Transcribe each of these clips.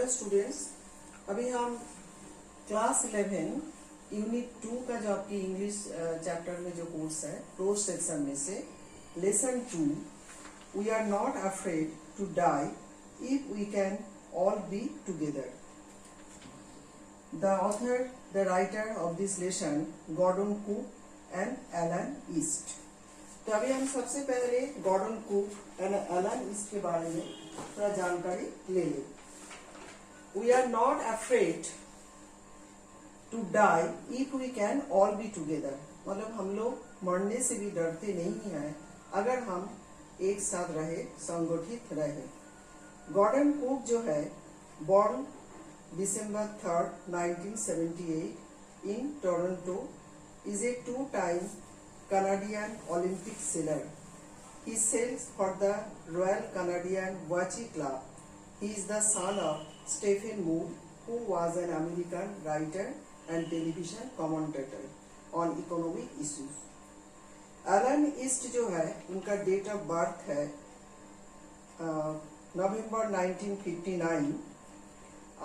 Hello students, अभी हम class 11 unit 2 का जो आपकी इंग्लिश चैप्टर में जो कोर्स है प्रोज सेक्शन में से lesson 2 we are not afraid to die if we can all be together. The author the writer of this lesson Gordon Cook and Alan East. तो अभी हम सबसे पहले Gordon Cook and Alan East के बारे में थोड़ा जानकारी ले लें। We are not afraid to die if we can all be together। मतलब हम लोग मरने से भी डरते नहीं हैं अगर हम एक साथ रहे, संगठित रहे। गॉर्डन कुक जो है born December 3rd, 1978 in Toronto, is a two-time Canadian Olympic sailor. He sails for the Royal Canadian Watchy Club. He is the son of Stephen Moore, who was an American writer and television commentator on economic issues. Alan East जो है उनका date of birth है नवंबर 1959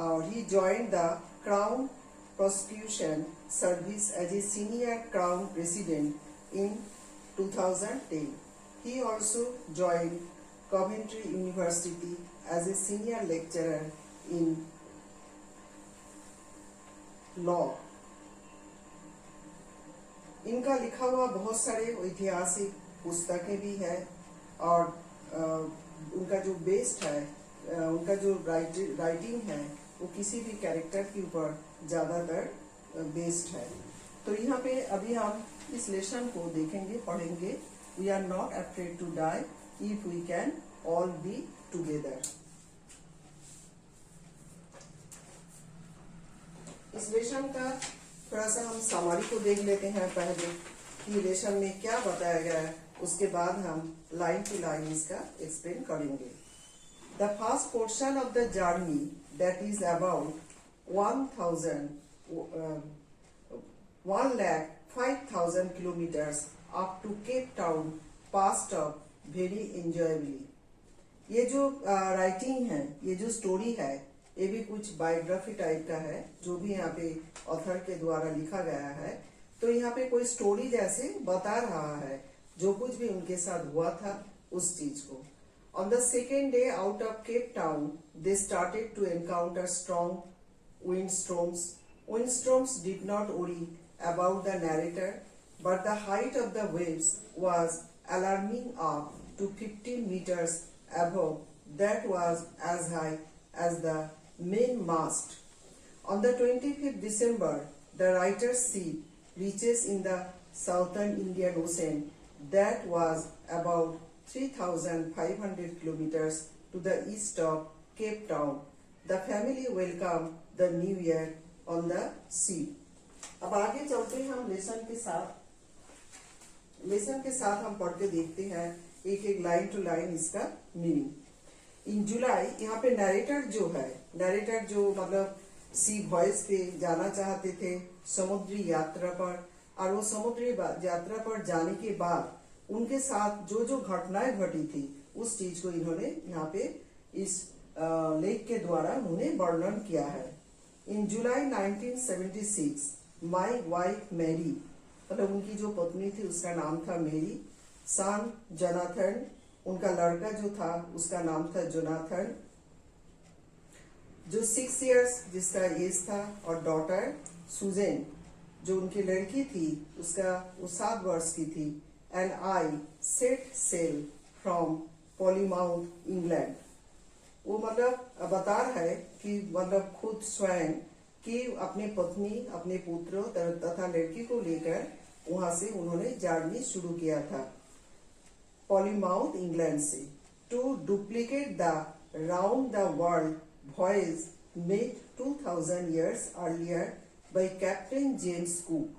और he joined the Crown Prosecution Service as a senior crown resident in 2010. He also joined Coventry University as a senior lecturer in law. इनका लिखा हुआ बहुत सारे ऐतिहासिक पुस्तकें भी है और उनका जो बेस्ड है, उनका जो राइटिंग है वो किसी भी कैरेक्टर के ऊपर ज्यादातर बेस्ड है। तो यहाँ पे अभी हम इस लेसन को देखेंगे, पढ़ेंगे। We are not afraid to die if we can all be together. इस लेसन का थोड़ा सा हम समरी को देख लेते हैं पहले कि लेसन में क्या बताया गया है, उसके बाद हम लाइन टू लाइन इसका एक्सप्लेन करेंगे। The first portion of the journey that is about 1,05,000 kilometres up to Cape Town past of very enjoyably. ये जो राइटिंग है, ये जो स्टोरी है, ये भी कुछ बायोग्राफी टाइप का है जो भी यहाँ पे ऑथर के द्वारा लिखा गया है। तो यहाँ पे कोई स्टोरी जैसे बता रहा है जो कुछ भी उनके साथ हुआ था उस चीज को। On the second day out of Cape Town they started to encounter strong windstorms. Windstorms did not worry about the narrator, but the height of the waves was alarming up to 15 meters above. That was as high as the main mast. On the 25th December, the writer's ship reaches in the southern Indian Ocean. That was about 3,500 kilometers to the east of Cape Town. The family welcomed the new year on the sea. अब आगे चलते हैं हम lesson के साथ हम पढ़ के देखते हैं एक एक लाइन टू लाइन इसका मीनिंग। इन जुलाई, यहाँ पे नरेटर जो मतलब सी वॉइस पे जाना चाहते थे समुद्री यात्रा पर, और वो समुद्री यात्रा पर जाने के बाद उनके साथ जो जो घटनाएं घटी थी उस चीज को इन्होंने यहाँ पे इस लेख के द्वारा उन्होंने वर्णन किया है। इन जुलाई 1976 माई वाइफ मैरी, मतलब उनकी जो पत्नी थी उसका नाम था मेरी, सन जोनाथन, उनका लड़का जो था उसका नाम था जोनाथन जो 6 years जिसका एज था, और डॉटर सुजेन जो उनकी लड़की थी उसका वो 7 वर्ष की थी। And I set sail from Plymouth England. वो मतलब बता रहा है कि मतलब खुद स्वयं कि अपने पत्नी, अपने पुत्र तथा लड़की को लेकर वहां से उन्होंने जर्नी शुरू किया था पॉलीमाउथ इंग्लैंड से। To duplicate the round the world voyage made 2000 years earlier by Captain James Cook.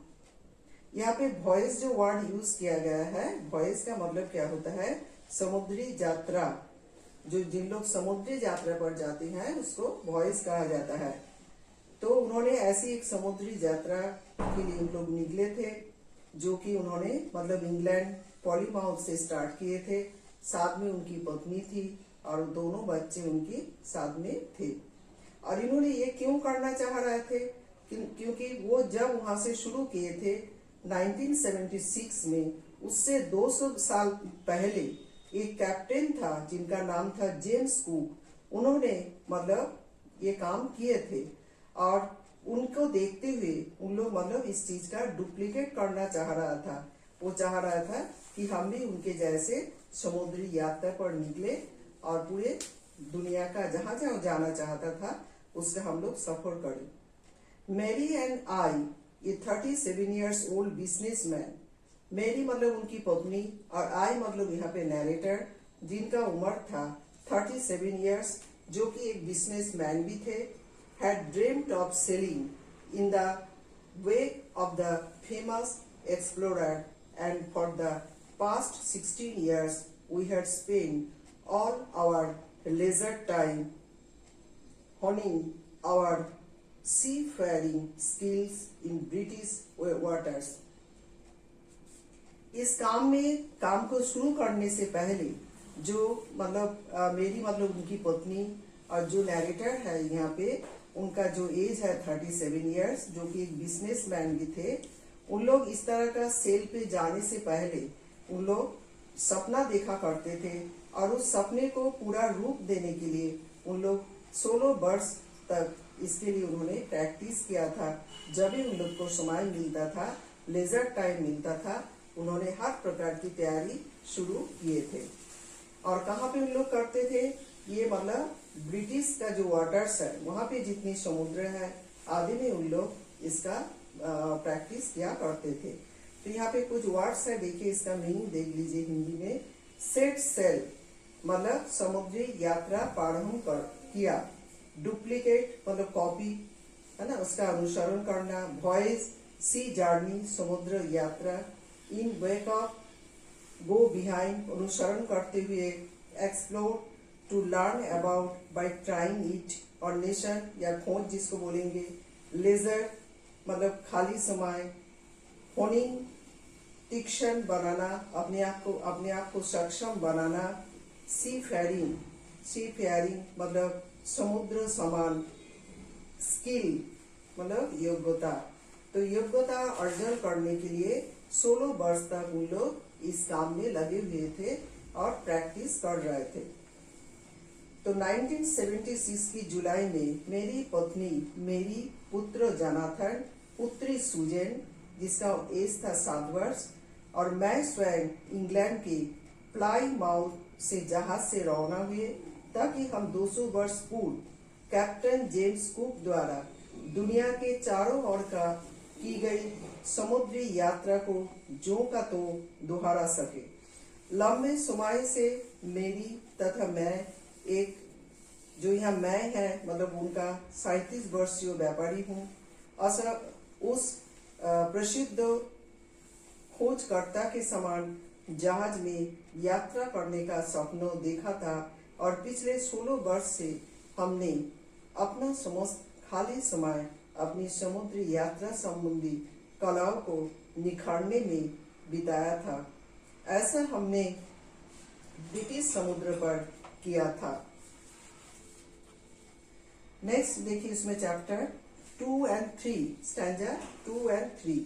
यहाँ पे वॉयज जो वर्ड यूज किया गया है, वॉयज का मतलब क्या होता है, समुद्री यात्रा। जो जिन लोग समुद्री यात्रा पर जाते हैं उसको वॉयज कहा जाता है। तो उन्होंने ऐसी एक समुद्री यात्रा के लिए उन लोग निकले थे जो कि उन्होंने मतलब इंग्लैंड पॉलीमाउथ से स्टार्ट किए थे। साथ में उनकी पत्नी थी और दोनों बच्चे उनके साथ में थे। और इन्होंने ये क्यों करना चाह रहे थे? क्योंकि वो जब वहां से शुरू किए थे 1976 में, उससे 200 साल पहले एक कैप्टन था जिनका नाम था जेम्स कुक। उन्होंने मतलब ये काम किए थे और उनको देखते हुए उन लोग मतलब इस चीज का डुप्लीकेट करना चाह रहा था। वो चाह रहा था कि हम भी उनके जैसे समुद्री यात्रा पर निकले और पूरे दुनिया का जहां जहां जाना चाहता था उसका हम लोग सफर करें। मैरी एंड आई, ये 37 years old बिजनेसमैन, मैरी मतलब उनकी पत्नी और आई मतलब यहाँ पे नैरेटर, जिनका उम्र था 37 years, जो कि एक बिजनेसमैन भी थे, had dreamt of sailing in the wake of the famous explorer, and for the past 16 years we had spent all our leisure time honing our seafaring skills in British waters. इस काम को शुरू करने से पहले जो मतलब मेरी मतलब उनकी पत्नी और जो नैरेटर है यहाँ पे, उनका जो एज है 37 years, जो कि एक बिजनेसमैन भी थे, उन लोग इस तरह का सेल पे जाने से पहले उन लोग सपना देखा करते थे और उस सपने को पूरा रूप देने के लिए उन लोग 16 वर्ष तक इसके लिए उन्होंने प्रैक्टिस किया था। जब भी उन लोग को समय मिलता था, लेजर टाइम मिलता था, उन्होंने हर प्रकार की तैयारी शुरू किए थे। और कहाँ पे उन लोग करते थे ये, मतलब ब्रिटिश का जो वाटर्स है वहां पे जितनी समुद्र है आदि में उन लोग इसका प्रैक्टिस किया करते थे। तो यहाँ पे कुछ वर्ड्स है, देखिए इसका मीनिंग देख लीजिए हिंदी में। सेट सेल मतलब समुद्री यात्रा प्रारंभ किया, डुप्लीकेट मतलब कॉपी है ना, उसका अनुसरण करना, वॉयज सी जर्नी समुद्र यात्रा, इन वेक ऑफ गो बिहाइंड अनुसरण करते हुए, explore to learn about by trying it, और नेशन या खोज जिसको बोलेंगे, लेजर मतलब खाली समय, होनिंग तीक्ष्ण बनाना, अपने आप को सक्षम बनाना, सी फेयरिंग मतलब समुद्र समान, स्किल मतलब योग्यता। तो योग्यता अर्जन करने के लिए 16 वर्ष तक उन लोग इस काम में लगे हुए थे और प्रैक्टिस कर रहे थे। तो 1976 की जुलाई में मेरी पत्नी, मेरी पुत्र जोनाथन, पुत्री सुजैन जिसका एज था 7 वर्ष, और मैं स्वयं इंग्लैंड के प्लाईमाउथ से जहाज से रवाना हुए ताकि हम 200 वर्ष पूर्व कैप्टन जेम्स कुक द्वारा दुनिया के चारों ओर का की गई समुद्री यात्रा को जो का तो दोहरा सके। लंबे समय से मेरी तथा मैं एक, जो यहाँ मैं है मतलब उनका 37 वर्षीय व्यापारी हूँ, उस प्रसिद्ध खोजकर्ता के समान जहाज में यात्रा करने का सपना देखा था और पिछले 16 वर्ष से हमने अपना समस्त खाली समय अपनी समुद्री यात्रा संबंधी कलाओं को निखारने में बिताया था। ऐसा हमने ब्रिटिश समुद्र पर किया था। नेक्स्ट देखिए इसमें chapter 2 and 3, stanza 2 and 3।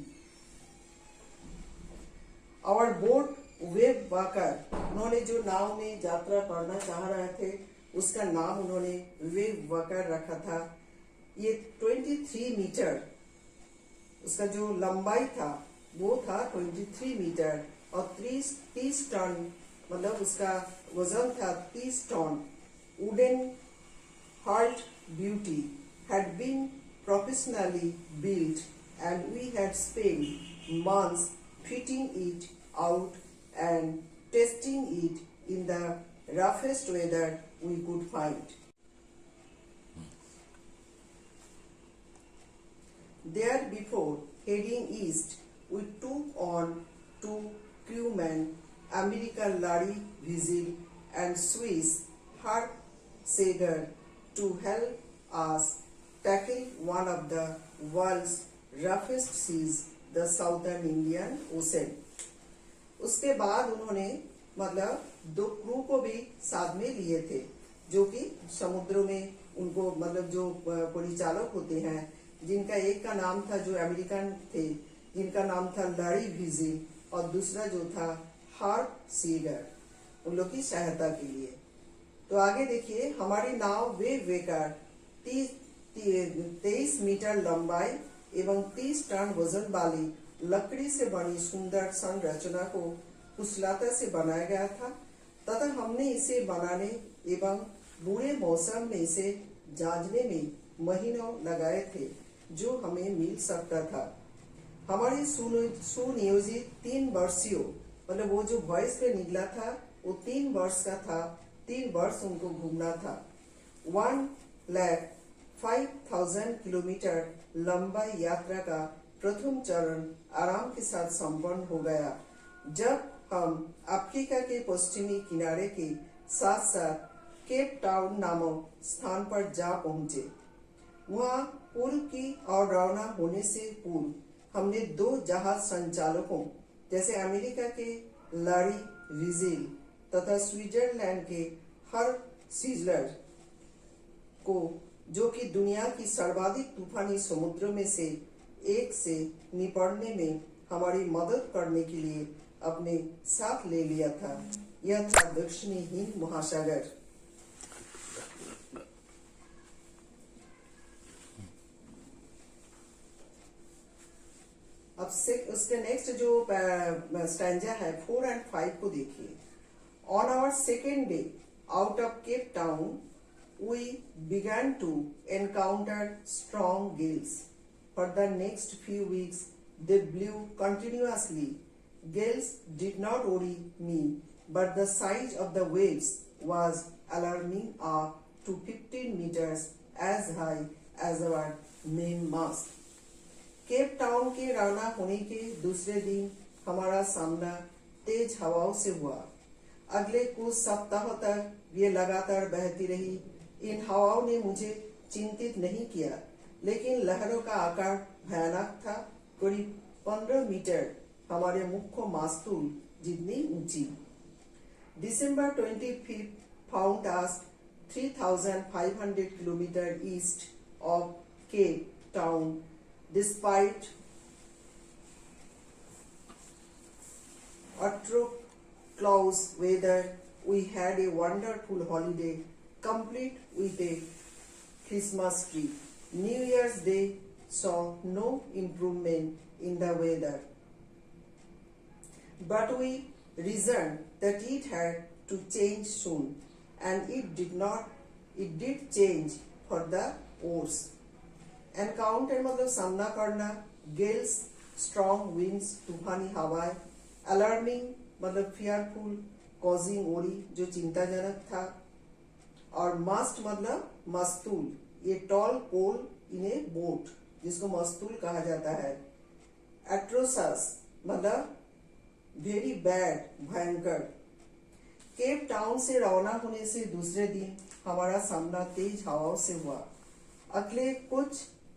Our boat Wavewalker, उन्होंने जो नाव में यात्रा करना चाह रहे थे उसका नाम उन्होंने वेव वाकर रखा था। ये 23 मीटर उसका जो लंबाई था वो था 23 मीटर और 30 टन मतलब उसका वजन था 30 ton. Wooden hulled beauty had been professionally built and we had spent months fitting it out and testing it in the roughest weather we could find. There before heading east, we took on 2 crewmen, American Larry Vigil and Swiss Herb Sager, to help us tackle one of the world's roughest seas, the Southern Indian Ocean. उसके बाद उन्होंने मतलब 2 crew को भी साथ में लिए थे जो कि समुद्र में उनको मतलब जो परिचालक होते हैं, जिनका एक का नाम था, जो अमेरिकन थे, जिनका नाम था लैरी विजिल, और दूसरा जो था हार्ट सीडर, उन लोग की सहायता के लिए। तो आगे देखिए, हमारी नाव वेव वेकर 23 मीटर लंबाई एवं 30 टन वजन वाली लकड़ी से बनी सुंदर संरचना को कुशलता से बनाया गया था तथा हमने इसे बनाने एवं बुरे मौसम में इसे जांचने में महीनों लगाए थे, जो हमें मिल सकता था। हमारी सुनियोजित 3 वर्षीय, मतलब वो जो वॉइस पे निकला था वो 3 वर्ष का था, 3 वर्ष उनको घूमना था। 1,05,000 किलोमीटर लंबा यात्रा का प्रथम चरण आराम के साथ संपन्न हो गया, जब हम अफ्रीका के पश्चिमी किनारे के साथ साथ केप टाउन नामक स्थान पर जा पहुंचे। वहां पूर्व की ओर रवाना होने से पूर्व हमने 2 जहाज संचालकों, जैसे अमेरिका के लैरी विजिल तथा स्विट्जरलैंड के हर सीजलर को, जो कि दुनिया की सर्वाधिक तूफानी समुद्रों में से एक से निपटने में हमारी मदद करने के लिए अपने साथ ले लिया था। यह था दक्षिणी हिंद महासागर। अब से उसके नेक्स्ट जो स्टैंजा है 4 और 5 को देखिए। On our second day out of Cape Town we began to encounter strong gales. For the next few weeks they blew continuously. Gales did not worry me, but the size of the waves was alarming up to 15 meters as high as our mainmast. Cape Town के रवाना होने के दूसरे दिन हमारा सामना तेज हवाओं से हुआ। अगले कुछ सप्ताहों तक ये लगातार बहती रही। इन हवाओं ने मुझे चिंतित नहीं किया, लेकिन लहरों का आकार भयानक था, करीब 15 मीटर हमारे मुख्य मास्तूल जितनी ऊंची। December 25 found us 3,500 kilometers east of Cape Town. Despite atrocious weather, we had a wonderful holiday, complete with a Christmas tree. New Year's Day saw no improvement in the weather, but we reasoned that it had to change soon, and it did change for the worse. Encounter मतलब सामना करना, gales strong winds तूफानी हवाएं, alarming मतलब fearful, causing worry जो चिंताजनक था, और मस्ट मतलब मस्तूल, ये टॉल पोल इन ए बोट जिसको मस्तूल कहा जाता है। एट्रोसस मतलब वेरी बैड, भयंकर। केप टाउन से रवाना होने से दूसरे दिन हमारा सामना तेज हवाओं से हुआ। अगले कुछ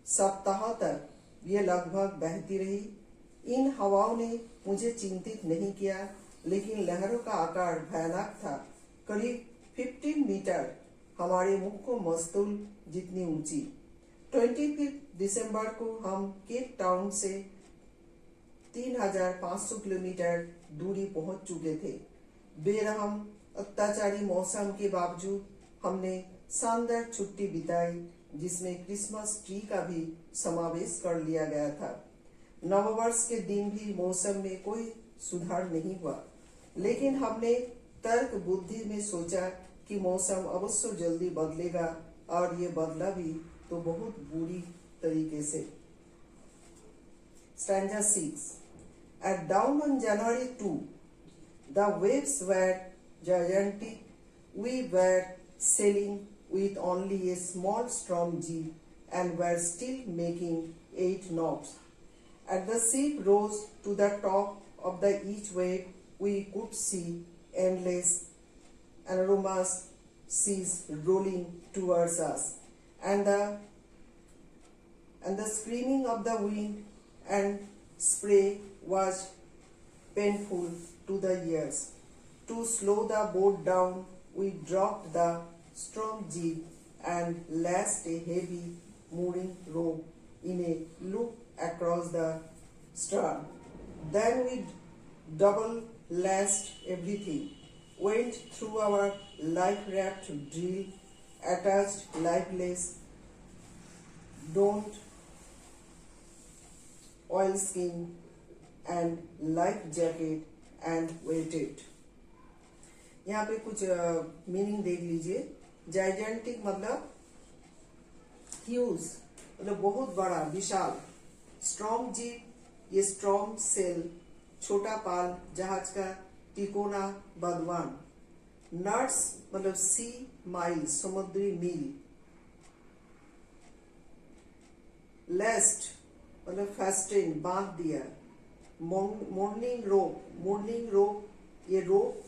सप्ताहों तक ये लगभग बहती रही। इन हवाओं ने मुझे चिंतित नहीं किया, लेकिन लहरों का आकार भयानक था, करीब 15 मीटर हमारे मुख्य मस्तूल जितनी ऊंची। 25 दिसंबर को हम केप टाउन से 3,500 किलोमीटर दूरी पहुंच चुके थे। बेरहम अत्याचारी मौसम के बावजूद हमने शानदार छुट्टी बिताई, जिसमें क्रिसमस ट्री का भी समावेश कर लिया गया था। नववर्ष के दिन भी मौसम में कोई सुधार नहीं हुआ, लेकिन हमने तर्क बुद्धि में सोचा कि मौसम अवश्य जल्दी बदलेगा, और ये बदला भी तो बहुत बुरी तरीके से। Stanza 6. At dawn on January 2, the waves were gigantic. We were sailing with only a small storm jib and were still making 8 knots. As the ship rose to the top of each wave, we could see endless enormous seas rolling towards us, and the screaming of the wind and spray was painful to the ears. To slow the boat down, we dropped the storm jib and lashed a heavy mooring rope in a loop across the stern. Then we double lashed everything, went through our life raft drill, attached lifeless don't oilskin and life jacket and waited. यहाँ पे कुछ meaning देख लीजिए. Gigantic मतलब huge मतलब बहुत बड़ा विशाल. Strong jeep ये स्ट्रॉन्ग सेल छोटा पाल जहाज का तिकोना बदवान. नट्स मतलब सी माइल समुद्री मील. लेस्ट मतलब फेस्टिन बांध दिया. मोर्निंग रोप ये रोप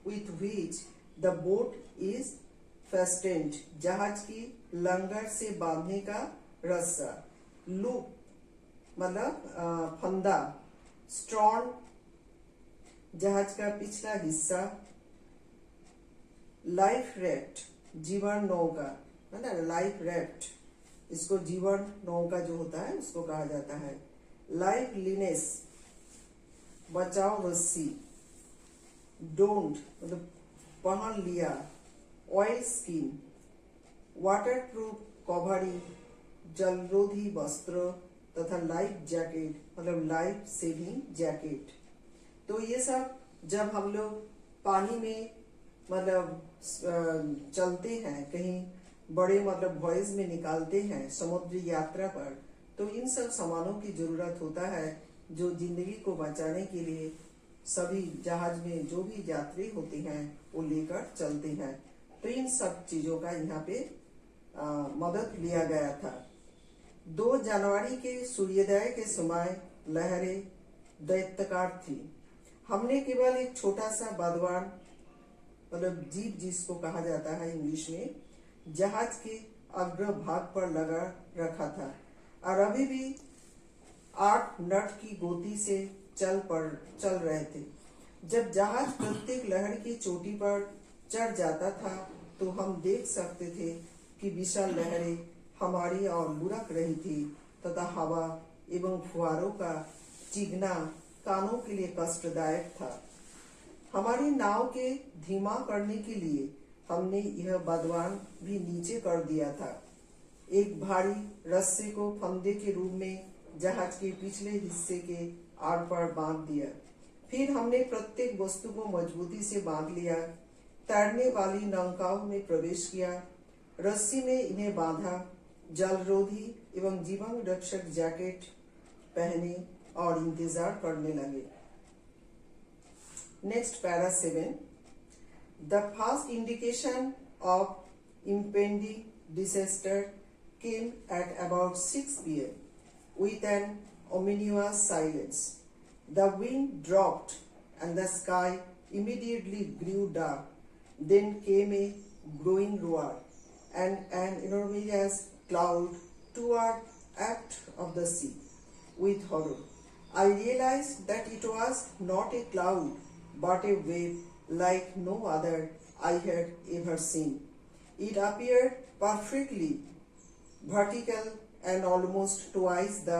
with which the boat is fastened जहाज की लंगर से बांधने का रस्सा. लूप मतलब फंदा. स्टॉर्न जहाज का पिछला हिस्सा. लाइफ रैफ्ट जीवन नौका है ना. लाइफ रैफ्ट इसको जीवन नौका जो होता है उसको कहा जाता है. लाइफ लिनेस बचाव रस्सी. डोंट मतलब पहन लिया. Oilskin waterproof covering जलरोधी वस्त्र तथा लाइफ जैकेट मतलब लाइफ सेविंग जैकेट. तो ये सब जब हम लोग पानी में मतलब चलते हैं कहीं बड़े मतलब वॉयज में निकालते हैं समुद्री यात्रा पर, तो इन सब सामानों की जरूरत होता है जो जिंदगी को बचाने के लिए सभी जहाज में जो भी यात्री होते हैं वो लेकर चलते हैं. तो इन सब चीजों का यहाँ पे मदद लिया गया था. 2 जनवरी के सूर्योदय के समय लहरें दैत्यकार थी. हमने केवल एक छोटा सा बदवान मतलब जीप जिसको कहा जाता है इंग्लिश में जहाज के अग्रभाग पर लगा रखा था और अभी भी 8 नट की गति से चल रहे थे. जब जहाज प्रत्येक लहर की चोटी पर चढ़ जाता था तो हम देख सकते थे कि विशाल लहरें हमारी ओर लुढ़क रही थी तथा हवा एवं फुहारों का चीखना कानों के लिए कष्टदायक था. हमारी नाव के धीमा करने के लिए हमने यह बदवान भी नीचे कर दिया था. एक भारी रस्से को फंदे के रूप में जहाज के पिछले हिस्से के आड़ पर बांध दिया. फिर हमने प्रत्येक वस्तु को मजबूती से बांध लिया. तैरने वाली नौकाओं में प्रवेश किया. रस्सी में इन्हें बांधा. जलरोधी एवं जीवन रक्षक जैकेट पहने और इंतजार करने लगे. Next para 7. The first indication of impending disaster came at about 6 p.m. with an ominous silence. The wind dropped and the sky immediately grew dark. Then came a growing roar and an enormous cloud toward aft of the sea. With horror, I realized that it was not a cloud but a wave like no other I had ever seen. It appeared perfectly vertical and almost twice the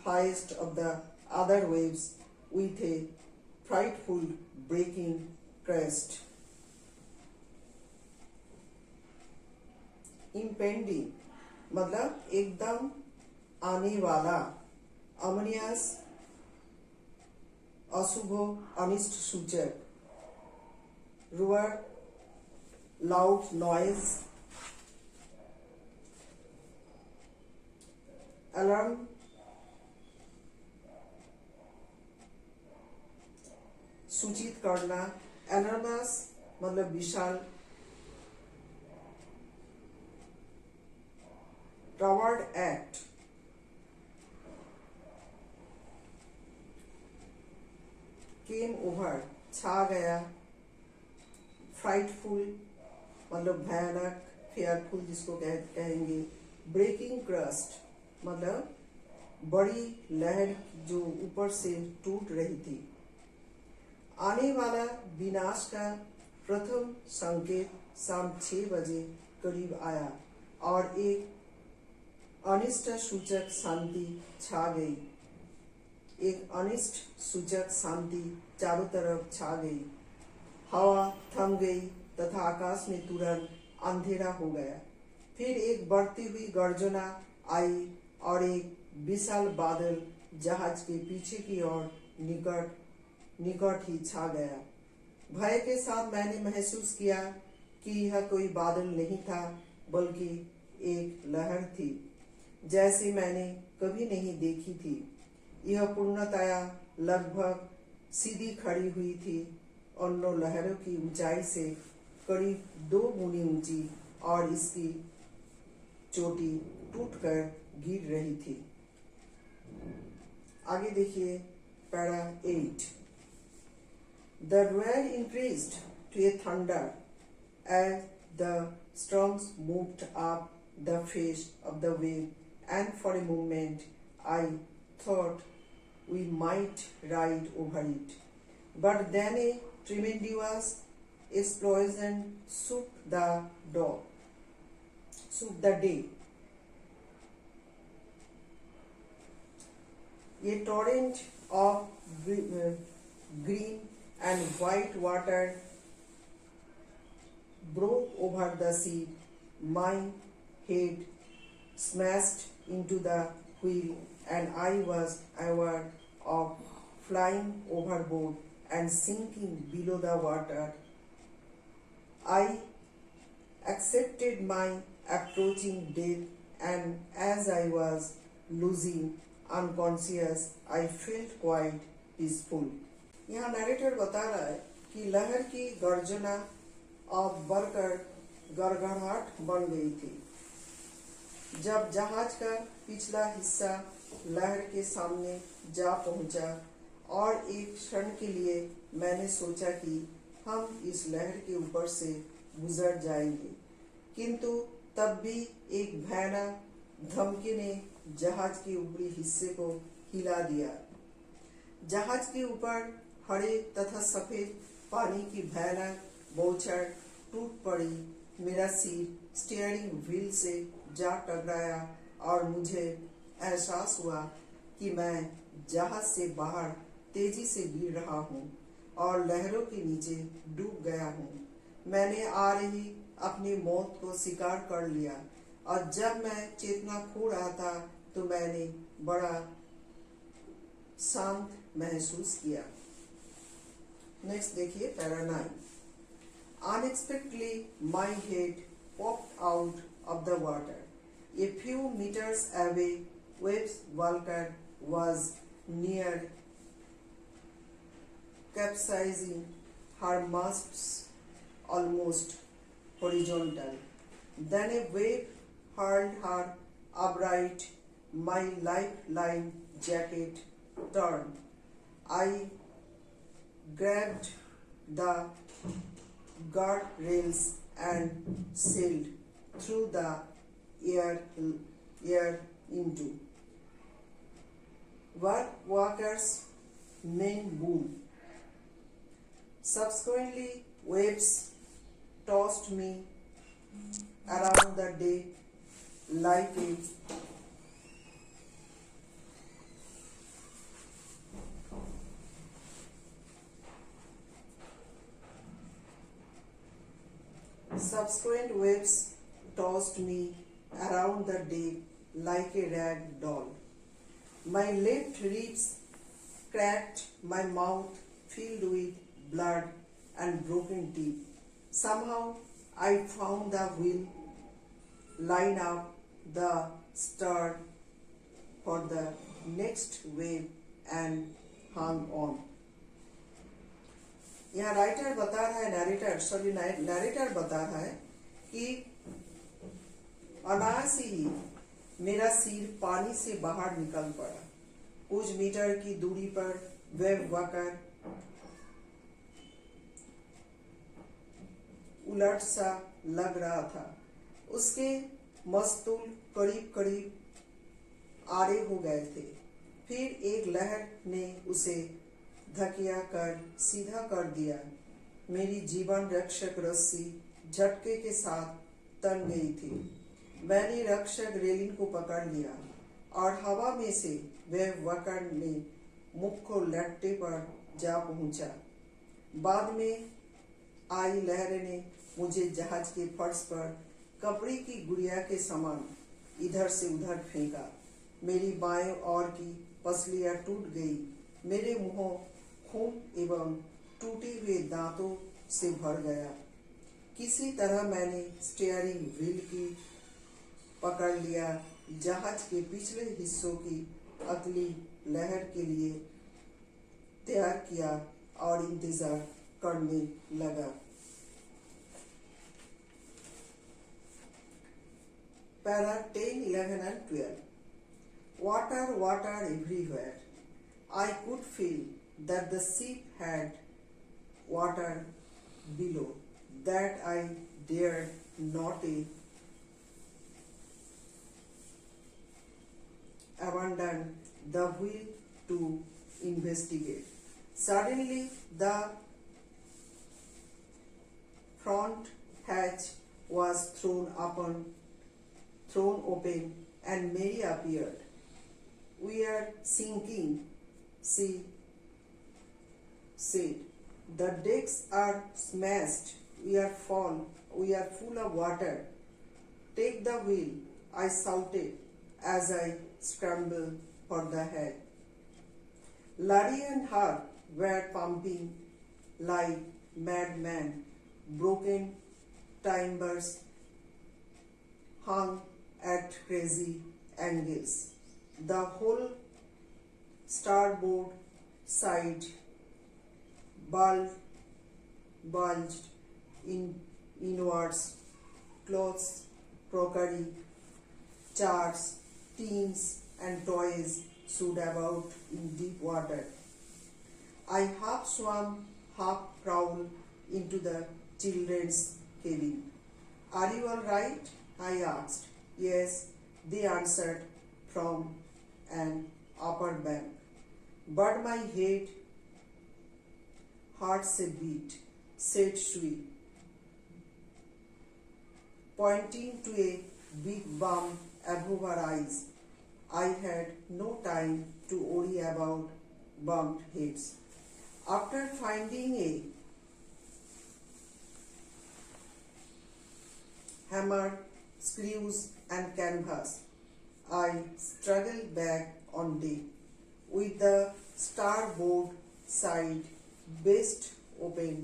highest of the other waves with a frightful breaking crest. Impending मतलब एकदम आने वाला. अमनियस अशुभ अनिष्ट सूचक. Row or loud noise. Alarm सूचित करना. एनर्मस मतलब विशाल. टॉवर्ड एक्ट केम ओवर छा गया. फ्राइटफुल मतलब भयानक. फेयरफुल जिसको कहेंगे. ब्रेकिंग क्रस्ट मतलब बड़ी लहर जो ऊपर से टूट रही थी. आने वाला विनाश का प्रथम संकेत शाम 6 बजे करीब आया. और एक अनिष्ट सूचक शांति छा गई। एक अनिष्ट सूचक शांति चारों तरफ छा गई। हवा थम गई तथा आकाश में तुरंत अंधेरा हो गया। फिर एक बढ़ती हुई गर्जना आई और एक विशाल बादल जहाज के पीछे की ओर निकट ही छा गया। भय के साथ मैंने महसूस किया कि यह कोई बादल नहीं था, बल्कि एक लहर थी, जैसी मैंने कभी नहीं देखी थी। यह पूर्णतया लगभग सीधी खड़ी हुई थी। अन्य लहरों की ऊंचाई से करीब 2 गुनी ऊंची और इसकी चोटी टूटकर गिर रही थी। आगे देखिए para 8। The roar increased to a thunder as the storms moved up the face of the wave, and for a moment I thought we might ride over it. But then a tremendous explosion shook the day. A torrent of green and white water broke over the sea. My head smashed into the wheel and I was aware of flying overboard and sinking below the water. I accepted my approaching death, and as I was losing unconscious, I felt quite peaceful. यहाँ narrator बता रहा है कि लहर की गर्जना अब बढ़कर गड़गड़ाहट बन गई थी। जब जहाज का पिछला हिस्सा लहर के सामने जा पहुंचा और एक क्षण के लिए मैंने सोचा कि हम इस लहर के ऊपर से गुजर जाएंगे, किंतु तब भी एक भयानक धमकी ने जहाज के ऊपरी हिस्से को हिला दिया। जहाज के ऊपर हरे तथा सफेद पानी की भयानक बौछार टूट पड़ी। मेरा सिर स्टीयरिंग व्हील से जा टकराया और मुझे एहसास हुआ कि मैं जहाज से बाहर तेजी से गिर रहा हूँ और लहरों के नीचे डूब गया हूँ। मैंने आ रही अपनी मौत को स्वीकार कर लिया और जब मैं चेतना खो रहा था तो मैंने बड़ा शांत महसूस किया। नेक्स्ट देखिए para 9। Unexpectedly, my head popped out of the water. A few meters away, Webb's Walker was near capsizing, her masts almost horizontal. Then a wave hurled her upright. My lifeline jacket turned. I grabbed the guardrails and sailed through the air into Walker's main boom. Subsequently, waves tossed me around the deck like a Subsequent waves tossed me around the deck like a rag doll. My left ribs cracked, my mouth filled with blood and broken teeth. Somehow I found the wheel, lined up the stern for the next wave and hung on. यहाँ writer बता रहा है, narrator बता रहा है कि अनायास ही मेरा सिर पानी से बाहर निकल पड़ा। कुछ मीटर की दूरी पर वेब वॉकर उलट सा लग रहा था। उसके मस्तूल करीब करीब आड़े हो गए थे। फिर एक लहर ने उसे धकिया कर सीधा कर दिया। मेरी जीवन रक्षक रस्सी झटके के साथ तन गई थी। मैंने रक्षक रेलिंग को पकड़ लिया और हवा में से वह वक्र में मुख को लट्टे पर जा पहुंचा। बाद में आई लहरें ने मुझे जहाज के फर्श पर कपड़े की गुड़िया के समान इधर से उधर फेंका। मेरी बाएं ओर की पसलियां टूट गई। मेरे मुंह खून एवं टूटे हुए दांतों से भर गया। किसी तरह मैंने स्टीयरिंग व्हील की पकड़ लिया। जहाज के पिछले हिस्सों की अगली लहर के लिए तैयार किया और इंतजार करने लगा। Para 10, 11 and 12. Water, water everywhere. I could feel that the ship had water below, that I dared not abandon the wheel to investigate. Suddenly, the front hatch was thrown open, and Mary appeared. "We are sinking," she said. "The decks are smashed. We are full of water. Take the wheel," I shouted as I scrambled for the head. Larry and Herb were pumping like madmen. Broken timbers hung at crazy angles. The whole starboard side bulged inwards. Clothes, crockery, charts, tins, and toys stood about in deep water. I half swam, half crawled into the children's cabin. "Are you all right?" I asked. "Yes," they answered from an upper bank. "But my head hurts a bit," said Shui, pointing to a big bump above her eyes. I had no time to worry about bumped heads. After finding a hammer, screws, and canvas, I struggled back on deck with the starboard side best open.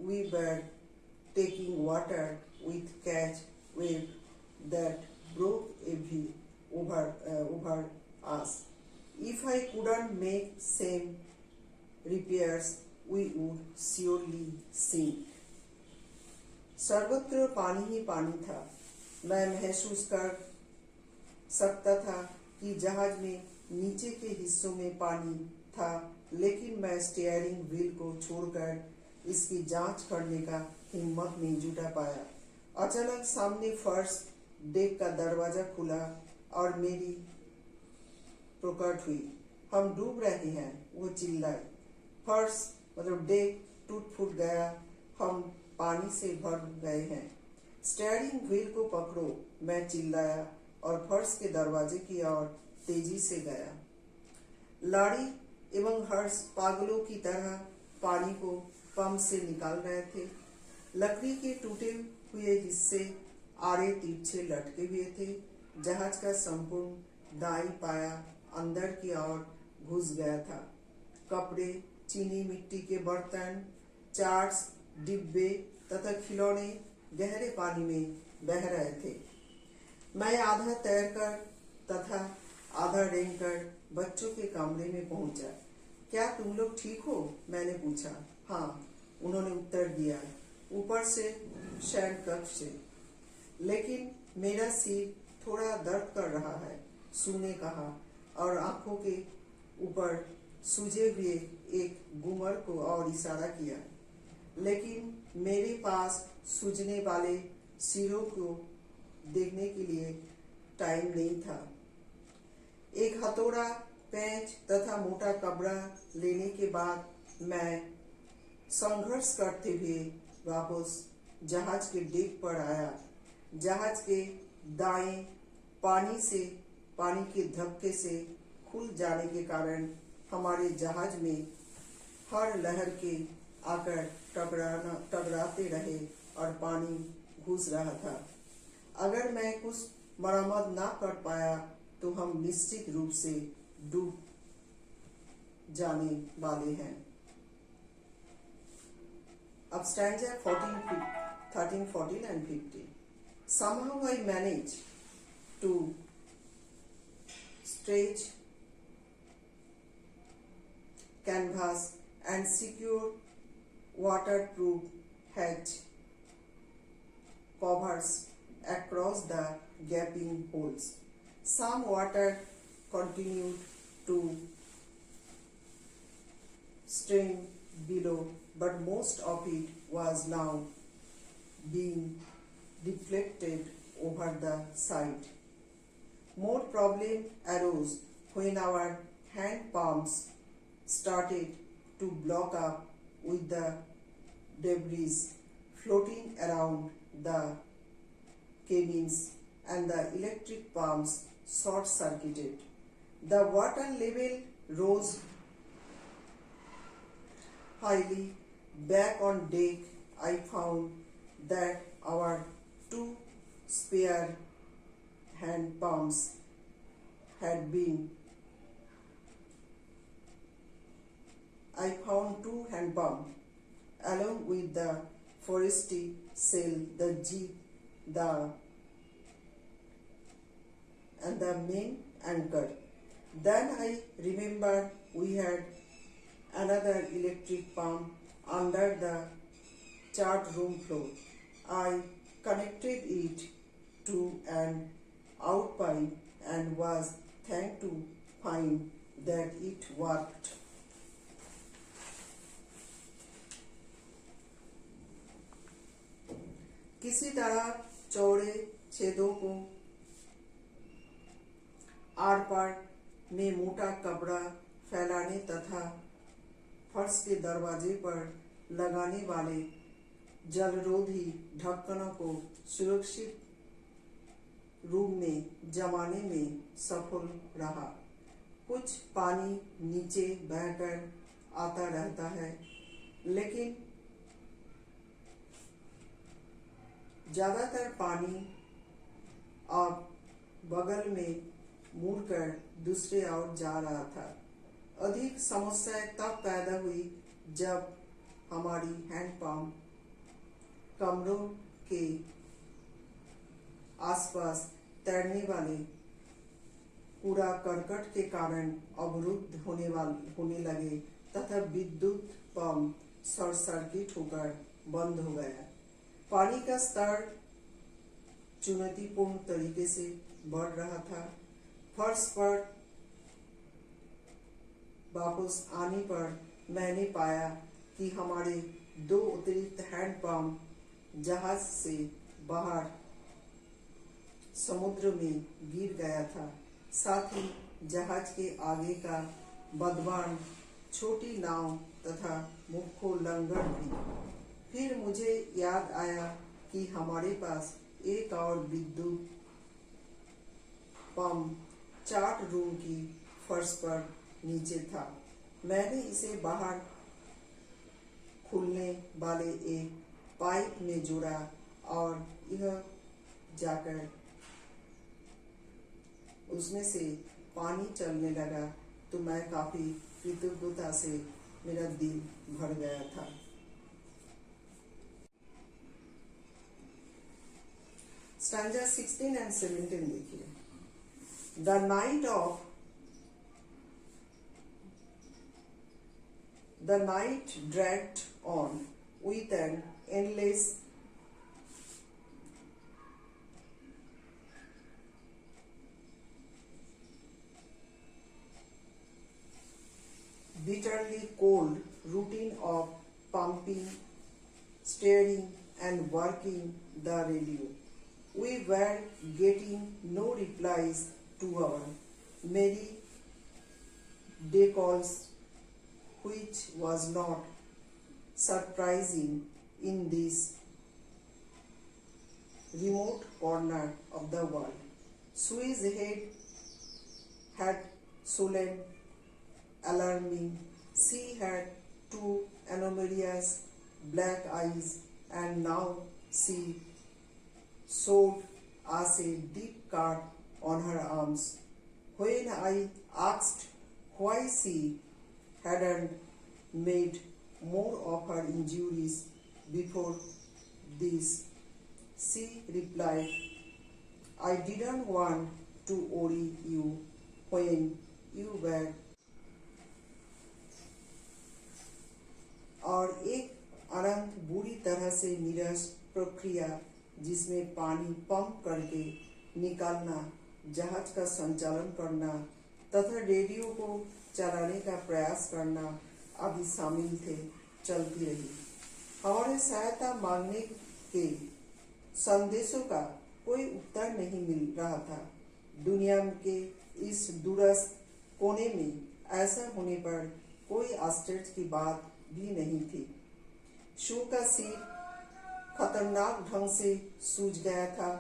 We were taking water with catch wave that broke over us. If I couldn't make same repairs, we would surely sink. सर्वत्र पानी ही पानी था। मैं महसूस कर सकता था कि जहाज में नीचे के हिस्सों में पानी था, लेकिन मैं स्टीयरिंग व्हील को छोड़कर इसकी जांच करने का हिम्मत नहीं जुटा पाया। अचानक सामने फर्स्ट डेक का दरवाजा खुला और मेरी प्रकट हुई। "हम डूब रहे हैं," वो चिल्लाए। फर्स्ट डेक टूट फूट गया। हम पानी से भर गए हैं। "स्टीयरिंग व्हील को पकड़ो," मैं चिल्लाया और फर्श के दरवाजे की ओर तेजी से गया। लाड़ी एवं हर्ष पागलों की तरह पानी को पंप से निकाल रहे थे। लकड़ी के टूटे हुए हिस्से आड़े तिरछे लटके हुए थे। जहाज का संपूर्ण दाई पाया अंदर की ओर घुस गया था। कपड़े, चीनी मिट्टी के बर्तन, चार्ट्स, डिब्बे तथा खिलौने गहरे पानी में बह रहे थे। मैं आधा तैरकर तथा आधा रेंगकर बच्चों के कमरे में पहुंचा। "क्या तुम लोग ठीक हो?" मैंने पूछा। "हाँ," उन्होंने उत्तर दिया, "ऊपर से शयन कक्ष से। लेकिन मेरा सिर थोड़ा दर्द कर रहा है," सू ने कहा और आंखों के ऊपर सूजे हुए एक गुमर को और इशारा किया। लेकिन मेरे पास सूजने वाले सिरों को देखने के लिए टाइम नहीं था। एक हथौड़ा, पेंच तथा मोटा कपड़ा लेने के बाद मैं संघर्ष करते हुए वापस जहाज के डेक पर आया। जहाज के दाएं पानी के धक्के से खुल जाने के कारण हमारे जहाज में हर लहर के आकर टकराते रहे और पानी घुस रहा था। अगर मैं कुछ मरम्मत ना कर पाया तो हम निश्चित रूप से डूब जाने वाले हैं। अब stanza 13, 14 and 15. Somehow I managed to stretch canvas and secure waterproof hatch covers across the gaping holes. Some water continued to stream below, but most of it was now being deflected over the side. More problem arose when our hand palms started to block up with the debris floating around the cabins and the electric pumps short-circuited. The water level rose highly. Back on deck, I found that our two spare hand pumps had been I found two hand pumps along with the forestry sail, the jib, and the main anchor. Then I remembered we had another electric pump under the chart room floor. I connected it to an outpipe and was thanked to find that it worked. किसी तरह चौड़े छेदों को are पार में मोटा कपड़ा फैलाने तथा फर्श के दरवाजे पर लगाने वाले जलरोधी ढक्कनों को सुरक्षित रूप में जमाने में सफल रहा। कुछ पानी नीचे बहकर आता रहता है, लेकिन ज्यादातर पानी अब बगल में मुड़कर दूसरे ओर जा रहा था। अधिक समस्याएं तब पैदा हुई जब हमारी हैंडपंप कमरों के आसपास तैरने वाले कूड़ा करकट के कारण अवरुद्ध होने लगे तथा विद्युत पंप शॉर्ट सर्किट होकर बंद हो गया। पानी का स्तर चुनौतीपूर्ण तरीके से बढ़ रहा था। फर्श पर वापस आने पर मैंने पाया कि हमारे दो अतिरिक्त हैंडपंप जहाज से बाहर समुद्र में गिर गया था। साथ ही जहाज के आगे का बदबान, छोटी नाव तथा मुख्य लंगर भी। फिर मुझे याद आया कि हमारे पास एक और विद्युत पंप चार्ट रूम की फर्श पर नीचे था। मैंने इसे बाहर खुलने वाले एक पाइप में जोड़ा और यह जाकर उसमें से पानी चलने लगा तो मैं काफी कृतज्ञता से मेरा दिल भर गया था। स्टैंजा 16 and 17 देखिए। The night dragged on with an endless bitterly cold routine of pumping, steering and working the radio. We were getting no replies to our merry day calls, which was not surprising in this remote corner of the world. Sue's head had swollen, alarming. She had two anomalous black eyes, and now she showed us a deep cut on her arms. When I asked why she hadn't made more of her injuries before this, she replied, I didn't want to worry you when you were. और एक अनंत बुरी तरह से निरस प्रक्रिया जिसमें पानी pump करके निकालना, जहाज का संचालन करना तथा रेडियो को चलाने का प्रयास करना आदि शामिल थे, चलती रही। हमारे सहायता मांगने के संदेशों का कोई उत्तर नहीं मिल रहा था। दुनिया के इस दूरस्थ कोने में ऐसा होने पर कोई आश्चर्य की बात भी नहीं थी। शू का सिर खतरनाक ढंग से सूज गया था।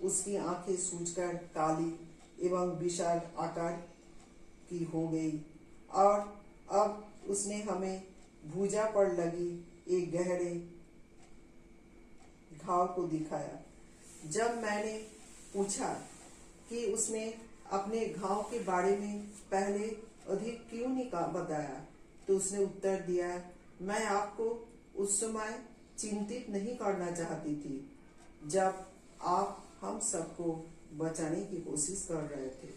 उसकी आंखें सूजकर काली एवं विशाल आकार की हो गई और अब उसने हमें भुजा पर लगी एक गहरे घाव को दिखाया। जब मैंने पूछा कि उसने अपने घाव के बारे में पहले अधिक क्यों नहीं बताया, तो उसने उत्तर दिया, मैं आपको उस समय चिंतित नहीं करना चाहती थी जब आप हम सबको बचाने की कोशिश कर रहे थे।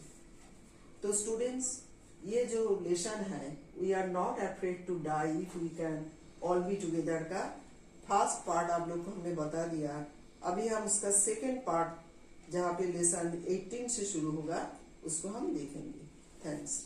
तो स्टूडेंट्स, ये जो लेसन है, we are not afraid to die if we can all be together का फर्स्ट पार्ट आप लोग को हमने बता दिया। अभी हम उसका सेकेंड पार्ट, जहाँ पे लेसन 18 से शुरू होगा, उसको हम देखेंगे। थैंक्स।